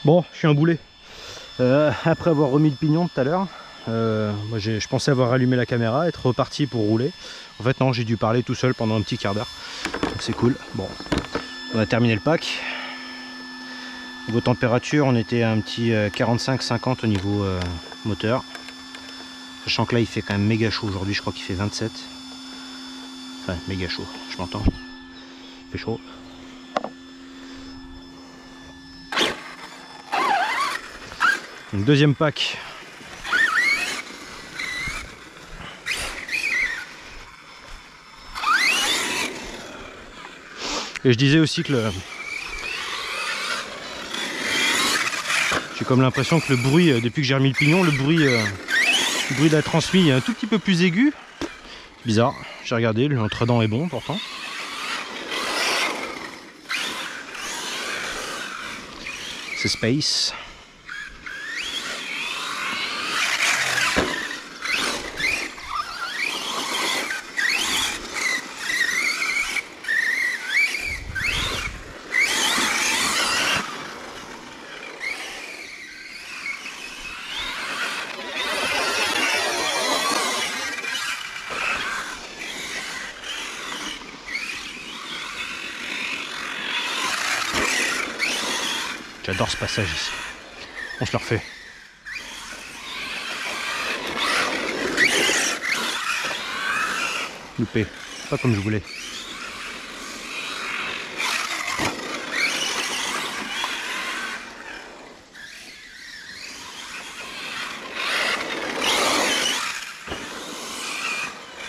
Bon, je suis un boulet. Après avoir remis le pignon tout à l'heure, moi je pensais avoir allumé la caméra, être reparti pour rouler. En fait non, j'ai dû parler tout seul pendant un petit quart d'heure. Donc c'est cool. Bon, on a terminé le pack. Niveau température, on était à un petit 45-50 au niveau moteur. Sachant que là il fait quand même méga chaud aujourd'hui, je crois qu'il fait 27. Enfin méga chaud, je m'entends. Il fait chaud. Donc, deuxième pack. Et je disais aussi que j'ai comme l'impression que le bruit, depuis que j'ai remis le pignon, le bruit de la transmission est un tout petit peu plus aigu. Bizarre, j'ai regardé, l'entre-dents est bon pourtant. C'est Space. J'adore ce passage ici. On se le refait. Loupé. Pas comme je voulais.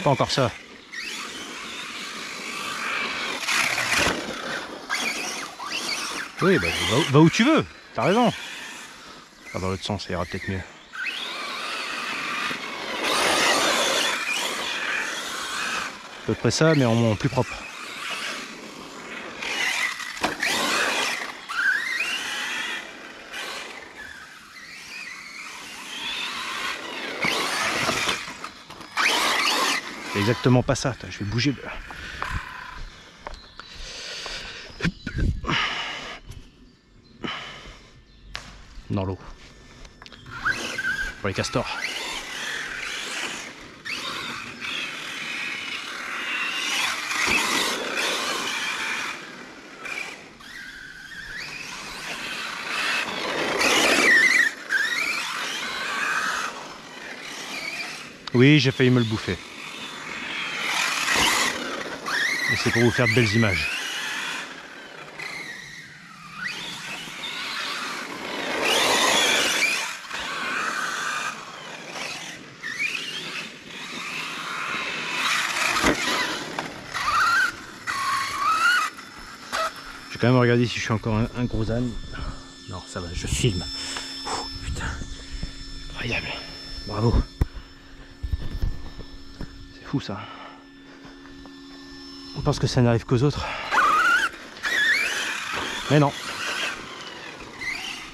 Pas encore ça. Oui, bah, va où tu veux, t'as raison. Enfin, dans l'autre sens, ça ira peut-être mieux. À peu près ça, mais en plus propre. C'est exactement pas ça, je vais bouger le... dans l'eau. Pour les castors. Oui, j'ai failli me le bouffer. Et c'est pour vous faire de belles images. Je vais quand même regarder si je suis encore un gros âne. Non, ça va, je filme. Ouh, putain, incroyable. Bravo. C'est fou ça. On pense que ça n'arrive qu'aux autres. Mais non.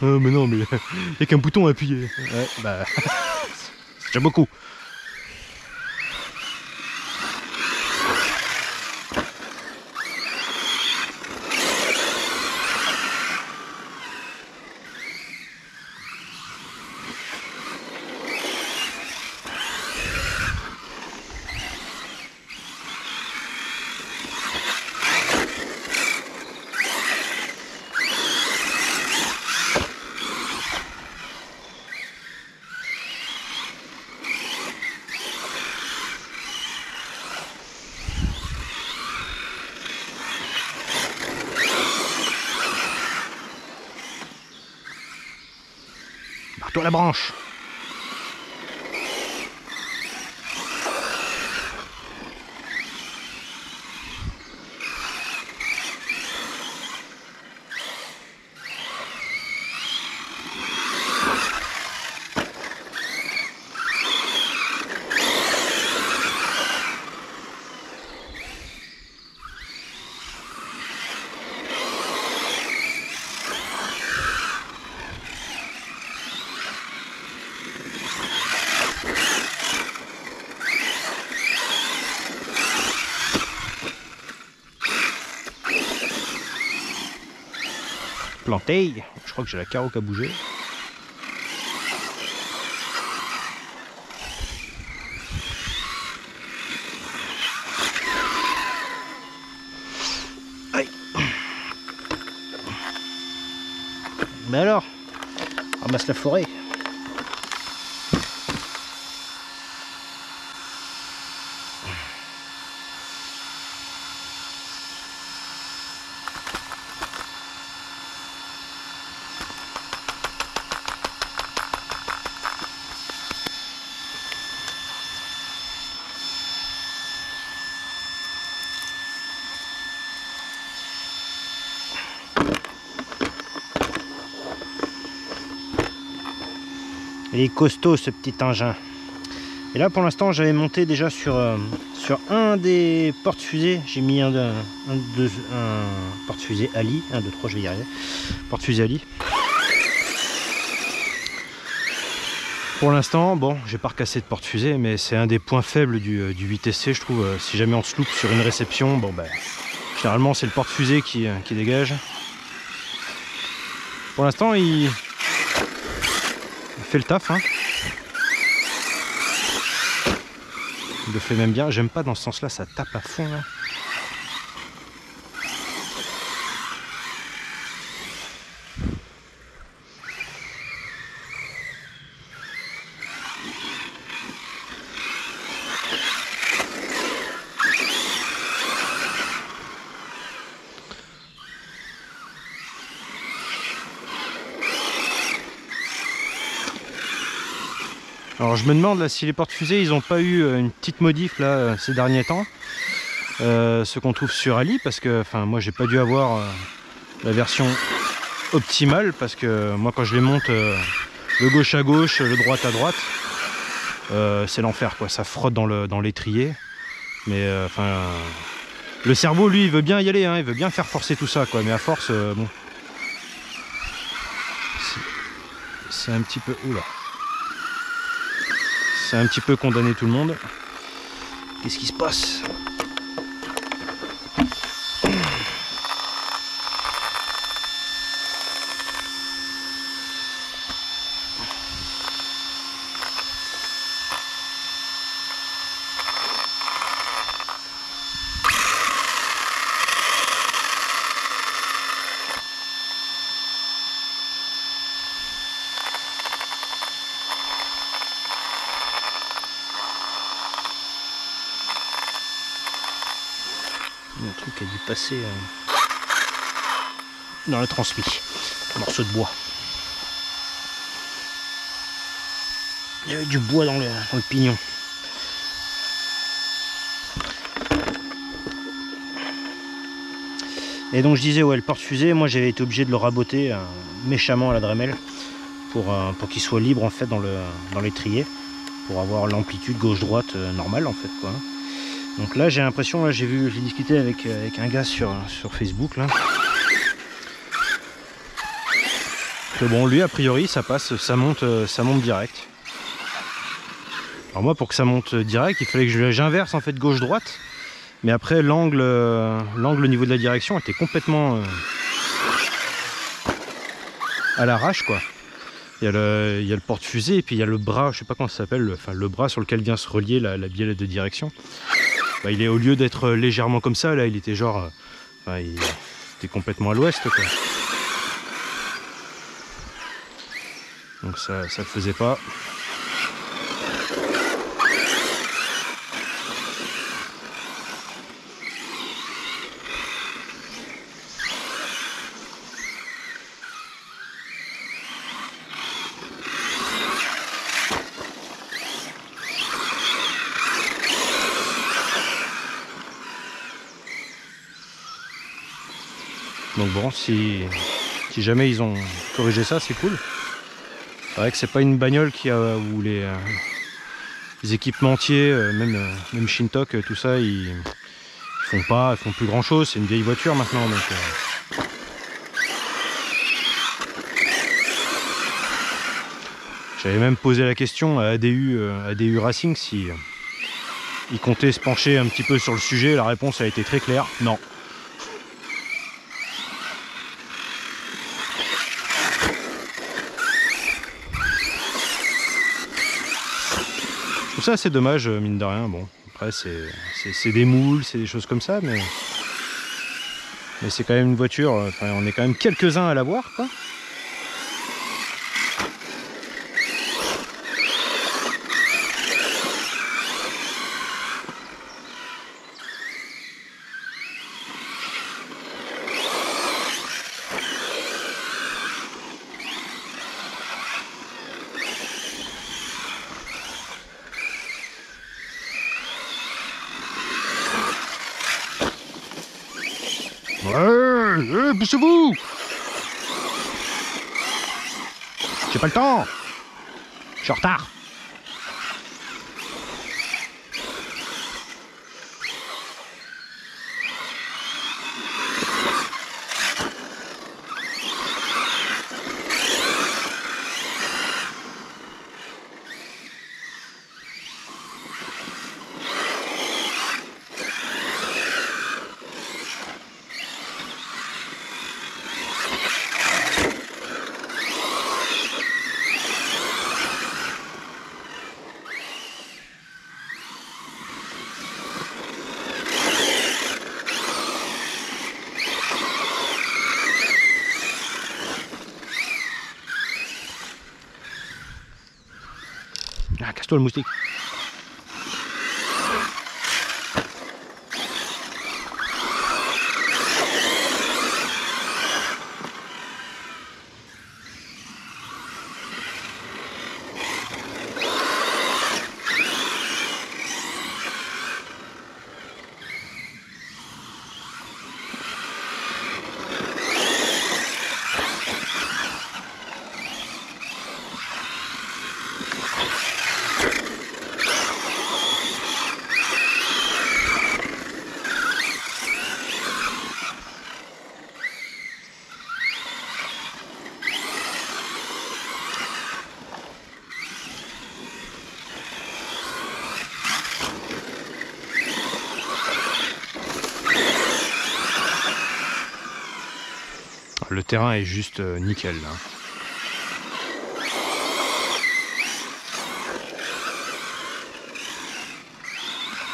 Oh, mais non, mais il n'y a qu'un bouton à appuyer. Ouais, bah, c'est déjà beaucoup. Marteau à la branche. planté. Je crois que j'ai la carreau qui a bougé. Aïe. Mais alors, ramasse la forêt. Il est costaud ce petit engin. Et là pour l'instant j'avais monté déjà sur un des porte-fusées. J'ai mis un porte-fusée Ali. 1, 2, 3, je vais y arriver. Porte-fusée Ali. Pour l'instant, bon, j'ai pas recassé de porte-fusée, mais c'est un des points faibles du 8SC, je trouve. Si jamais on se loupe sur une réception, bon ben, généralement c'est le porte-fusée qui dégage. Pour l'instant, il fait le taf, hein. Il le fait même bien. J'aime pas dans ce sens-là, ça tape à fond là. Alors je me demande là si les porte-fusées ils n'ont pas eu une petite modif là ces derniers temps, ce qu'on trouve sur Ali, parce que enfin moi j'ai pas dû avoir la version optimale, parce que moi quand je les monte le gauche à gauche, le droite à droite, c'est l'enfer quoi, ça frotte dans l'étrier, mais enfin le cerveau lui il veut bien y aller, hein, il veut bien faire forcer tout ça quoi, mais à force bon c'est un petit peu oula. C'est un petit peu condamné tout le monde. Qu'est-ce qui se passe? Un truc qui a dû passer dans le transmis, un morceau de bois. Il y avait du bois dans le pignon. Et donc je disais ouais, le porte-fusée, moi j'avais été obligé de le raboter méchamment à la Dremel pour qu'il soit libre en fait dans l'étrier, pour avoir l'amplitude gauche-droite normale en fait quoi. Donc là j'ai l'impression, j'ai discuté avec un gars sur Facebook là, que bon lui a priori ça passe, ça monte direct. Alors moi pour que ça monte direct il fallait que j'inverse en fait gauche-droite, mais après l'angle au niveau de la direction était complètement à l'arrache quoi. Il y a le porte-fusée et puis il y a le bras, je sais pas comment ça s'appelle, le bras sur lequel vient se relier la bielle de direction. Bah, il est, au lieu d'être légèrement comme ça, là il était genre, il était complètement à l'ouest quoi. Donc ça le faisait pas. Donc bon, si jamais ils ont corrigé ça, c'est cool. C'est vrai que c'est pas une bagnole où les équipementiers, même Shintok, tout ça, ils font plus grand chose. C'est une vieille voiture maintenant. Donc, j'avais même posé la question à ADU Racing si ils comptaient se pencher un petit peu sur le sujet. La réponse a été très claire, non. trouve ça assez dommage, mine de rien. Bon, après, c'est des moules, c'est des choses comme ça, mais c'est quand même une voiture, enfin, on est quand même quelques-uns à l'avoir, quoi. Ouais, poussez-vous! J'ai pas le temps! Je suis en retard! Ah, casse-toi le moustique. Le terrain est juste nickel là.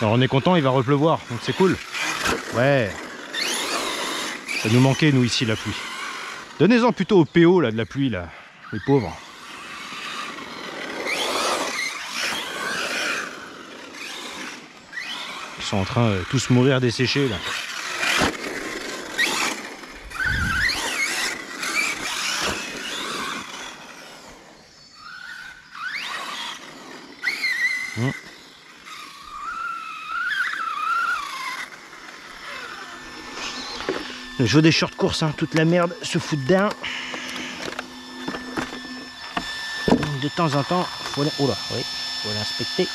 Alors on est content, il va repleuvoir, donc c'est cool. Ouais. Ça nous manquait nous ici la pluie. Donnez-en plutôt au PO là de la pluie là, les pauvres. Ils sont en train de tous mourir desséchés là. Le jeu des short courses, hein, toute la merde se fout dedans. De temps en temps, faut l'inspecter.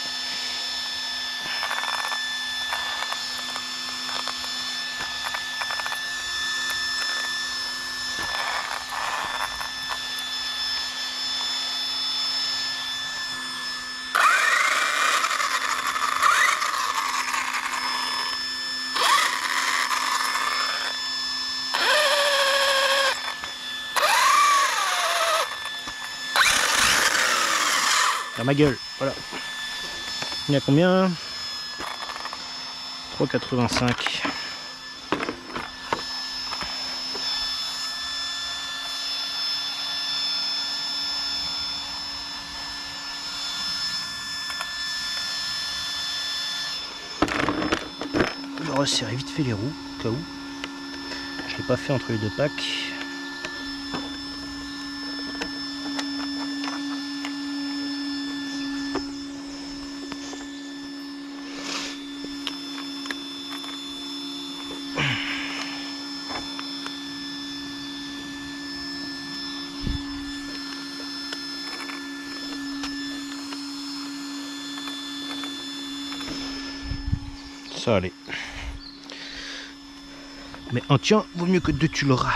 Dans ma gueule, voilà. Il y a combien? 3,85. Je vais resserrer vite fait les roues, au cas où. Je ne l'ai pas fait entre les deux packs. Ça allait. Mais un tien vaut mieux que deux tu l'auras.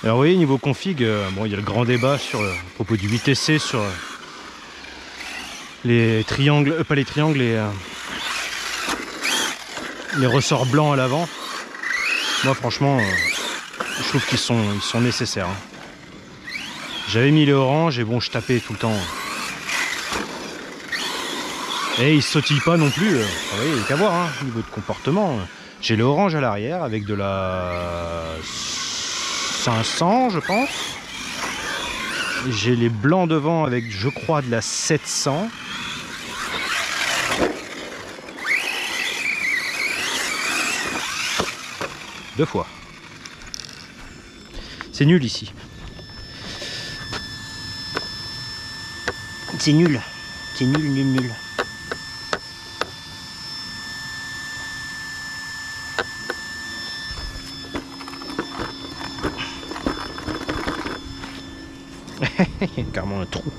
Alors vous voyez, niveau config, bon, il y a le grand débat sur, à propos du 8SC sur les triangles, pas les triangles, les ressorts blancs à l'avant. Moi franchement, je trouve qu'ils sont nécessaires. Hein. J'avais mis les oranges et bon, je tapais tout le temps. Et ils sautillent pas non plus. Vous voyez, il n'y a qu'à voir, hein, niveau de comportement. J'ai le orange à l'arrière avec de la 500, je pense. J'ai les blancs devant avec, je crois, de la 700. Deux fois. C'est nul ici. C'est nul. C'est nul, nul, nul. Il y a carrément un trou.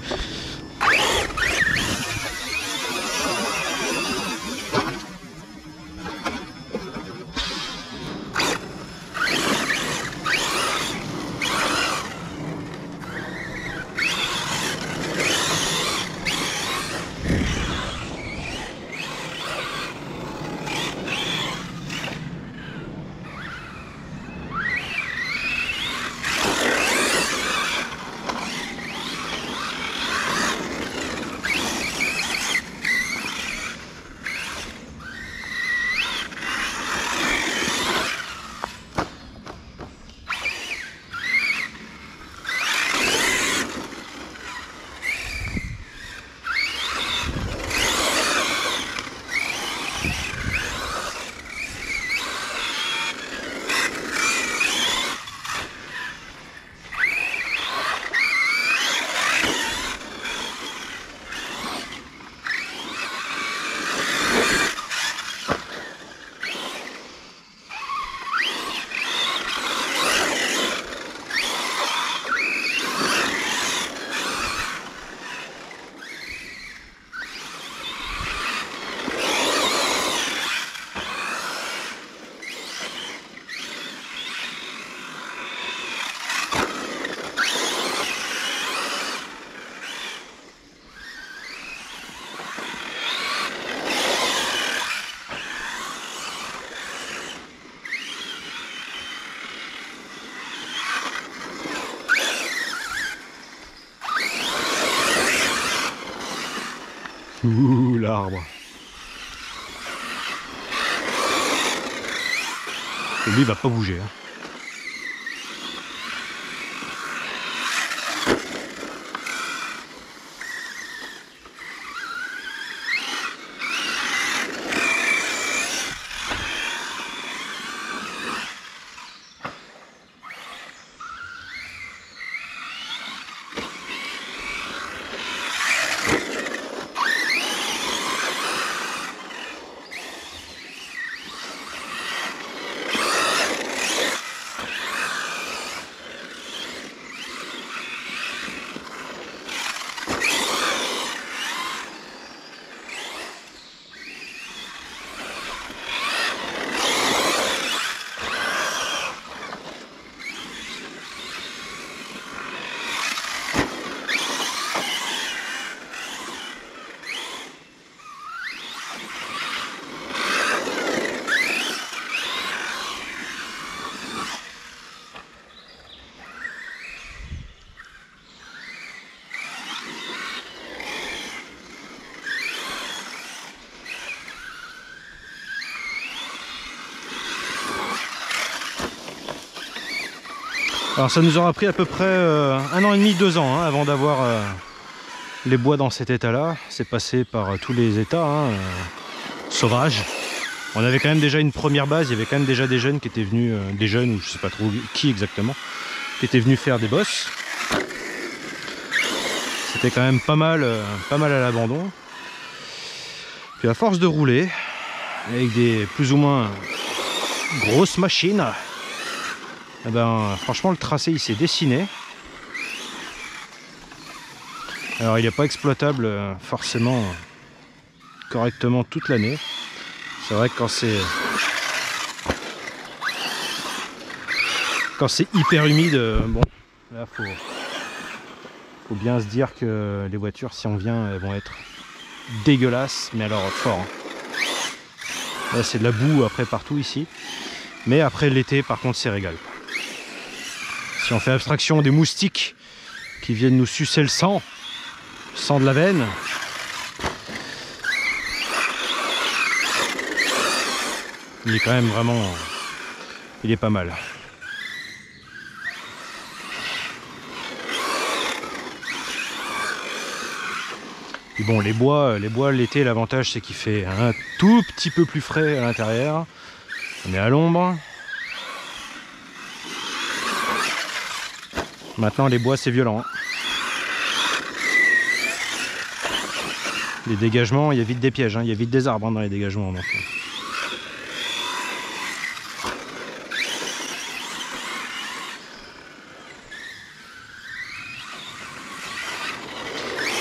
Ouh, l'arbre. Et lui, il va pas bouger. Hein. Alors ça nous aura pris à peu près 1 an et demi, 2 ans hein, avant d'avoir les bois dans cet état-là. C'est passé par tous les états hein, sauvages. On avait quand même déjà une première base, il y avait quand même déjà des jeunes qui étaient venus, des jeunes ou je sais pas trop qui exactement, qui étaient venus faire des bosses. C'était quand même pas mal à l'abandon. Puis à force de rouler, avec des plus ou moins grosses machines, eh ben, franchement le tracé il s'est dessiné. Alors il n'est pas exploitable forcément correctement toute l'année. C'est vrai que quand c'est quand c'est hyper humide, bon, là faut bien se dire que les voitures, si on vient, elles vont être dégueulasses, mais alors fort. Là c'est de la boue après partout ici, mais après l'été par contre c'est régal. Si on fait abstraction des moustiques qui viennent nous sucer le sang de la veine, il est quand même vraiment, il est pas mal. Et bon, les bois l'été, l'avantage c'est qu'il fait un tout petit peu plus frais à l'intérieur. On est à l'ombre. Maintenant les bois c'est violent. Les dégagements, il y a vite des pièges, hein. Il y a vite des arbres, hein, dans les dégagements. Donc.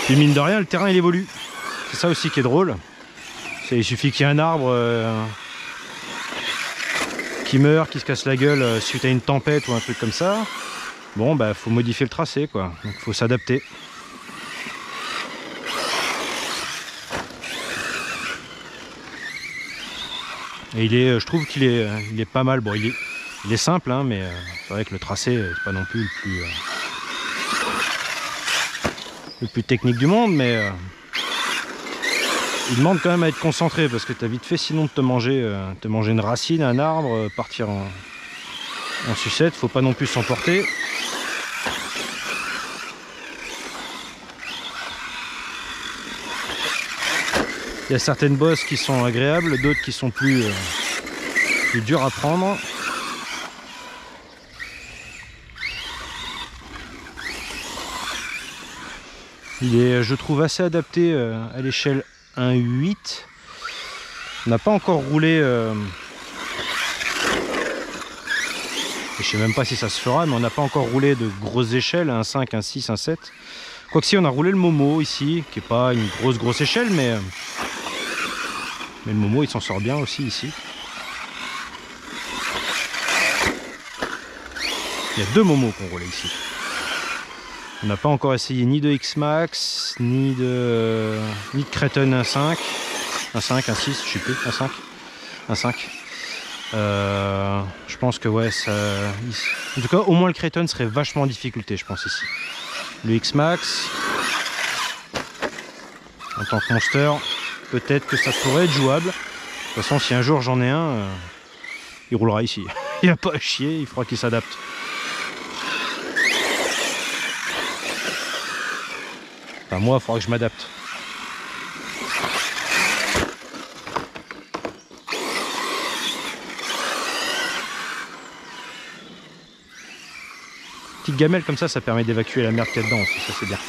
Puis mine de rien, le terrain il évolue. C'est ça aussi qui est drôle. Il suffit qu'il y ait un arbre qui meurt, qui se casse la gueule suite à une tempête ou un truc comme ça. Bon, bah faut modifier le tracé, quoi. Donc faut s'adapter. Et je trouve qu'il est pas mal. Bon, il est simple, hein, mais c'est vrai que le tracé, c'est pas non plus le plus technique du monde, mais il demande quand même à être concentré parce que tu as vite fait sinon de te manger une racine, un arbre, partir en sucette. Faut pas non plus s'emporter. Il y a certaines bosses qui sont agréables, d'autres qui sont plus dures à prendre. Il est, je trouve, assez adapté à l'échelle 1.8. On n'a pas encore roulé, je sais même pas si ça se fera, mais on n'a pas encore roulé de grosses échelles, 1.5, 1.6, 1.7. Quoique si, on a roulé le Momo ici, qui n'est pas une grosse échelle, mais le Momo il s'en sort bien aussi ici. Il y a deux Momos qu'on roulait ici. On n'a pas encore essayé ni de X-Max, ni de Kraton 1.5, 1.5, 1.6, je sais plus, 1.5, 1.5. Je pense que ouais, ça... En tout cas, au moins le Kraton serait vachement en difficulté, je pense ici. Le X-Max, en tant que monster, peut-être que ça pourrait être jouable. De toute façon, si un jour j'en ai un, il roulera ici. Il n'y a pas à chier, il faudra qu'il s'adapte. Enfin, moi, il faudra que je m'adapte. Petite gamelle comme ça permet d'évacuer la merde qu'il y a dedans aussi, ça c'est bien.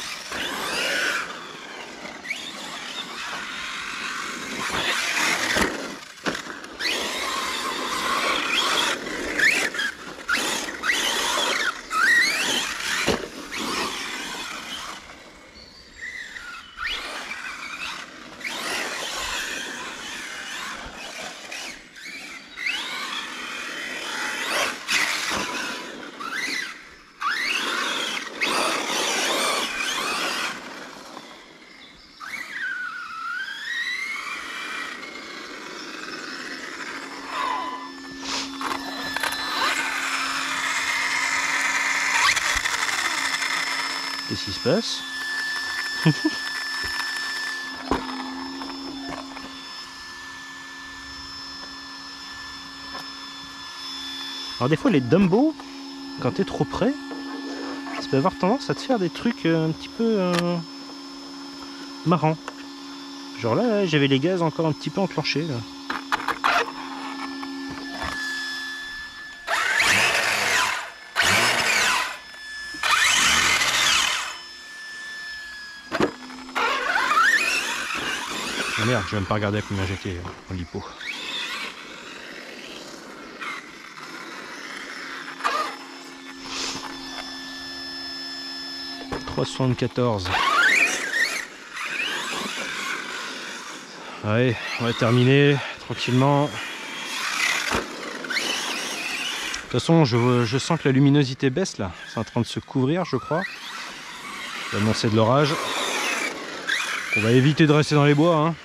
Qu'est-ce qui se passe? Alors des fois les Dumbo, quand t'es trop près, ça peut avoir tendance à te faire des trucs un petit peu marrants. Genre là, j'avais les gaz encore un petit peu enclenchés là. Oh merde, je vais même pas regarder à combien j'étais en lipo. « 3,74 ». Allez, on va terminer tranquillement. De toute façon, je sens que la luminosité baisse là. C'est en train de se couvrir, je crois. Ça va annoncer de l'orage. On va éviter de rester dans les bois, hein.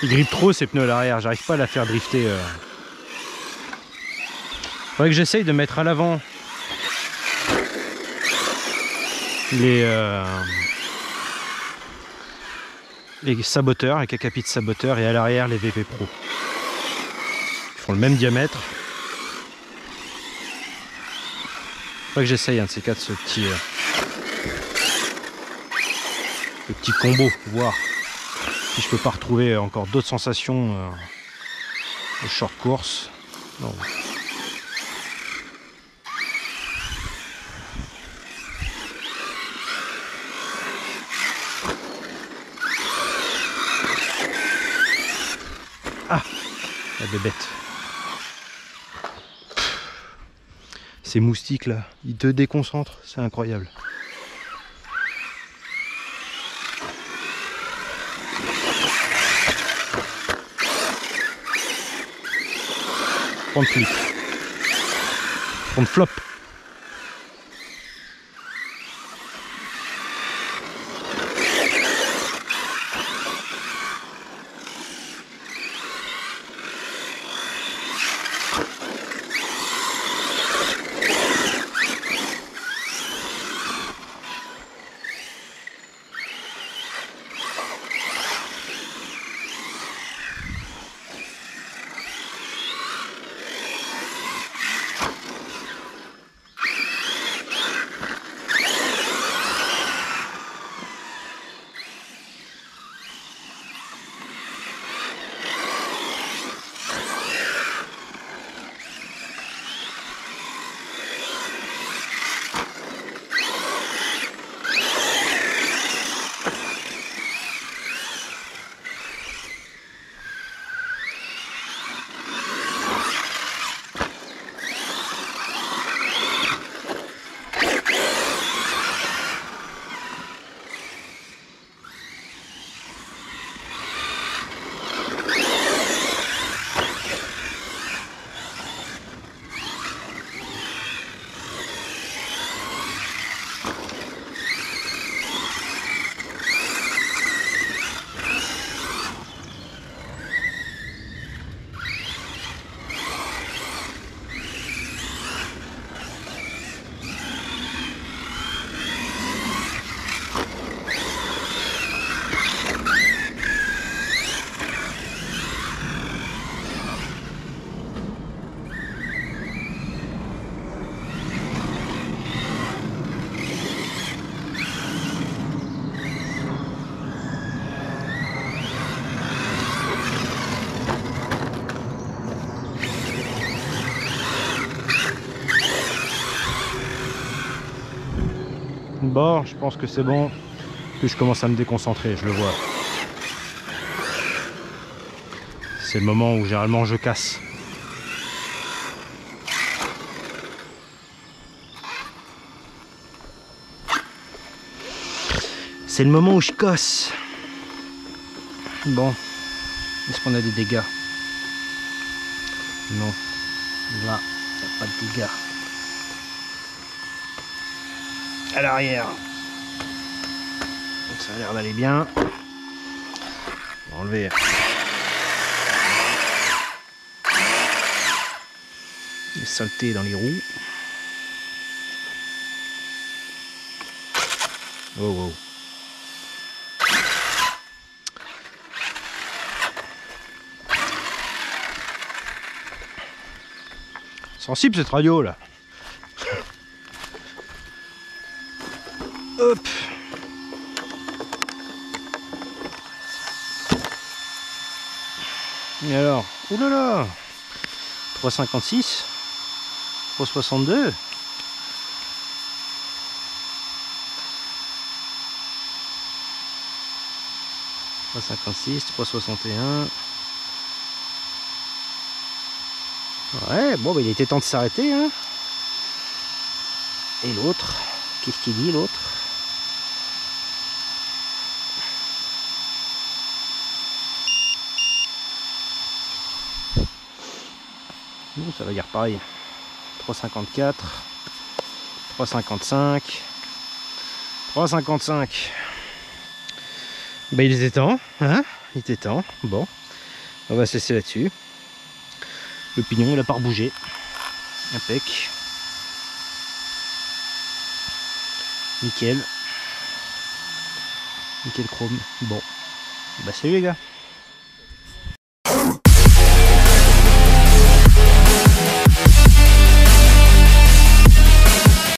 Il grippe trop ces pneus à l'arrière, j'arrive pas à la faire drifter. Faudrait que j'essaye de mettre à l'avant les saboteurs, les Kakapit saboteurs, et à l'arrière les VP Pro. Ils font le même diamètre. Faudrait que j'essaye un de ces quatre, ce petit combo, voir si je peux pas retrouver encore d'autres sensations de short course. Non. Ah, la bébête. Ces moustiques là, ils te déconcentrent, c'est incroyable. Front flip. Front flop. Bon, je pense que c'est bon, que je commence à me déconcentrer, je le vois. C'est le moment où généralement je casse. C'est le moment où je casse. Bon, est-ce qu'on a des dégâts? Non, là, il n'y a pas de dégâts. À l'arrière. Donc ça a l'air d'aller bien. On va enlever les saletés dans les roues. Oh, oh. Sensible cette radio là. Hop. Et alors, oulala, 3,56, 3,62. 3,56, 3,61. Ouais, bon, bah, il était temps de s'arrêter. Hein. Et l'autre, qu'est-ce qu'il dit l'autre? Bon, ça va dire pareil. 3,54, 3,55, 3,55. Bah, il était temps, hein? Il était temps. Bon, on va se laisser là-dessus. Le pignon, il a pas rebougé. Impec. Nickel. Nickel chrome. Bon. Bah, salut les gars.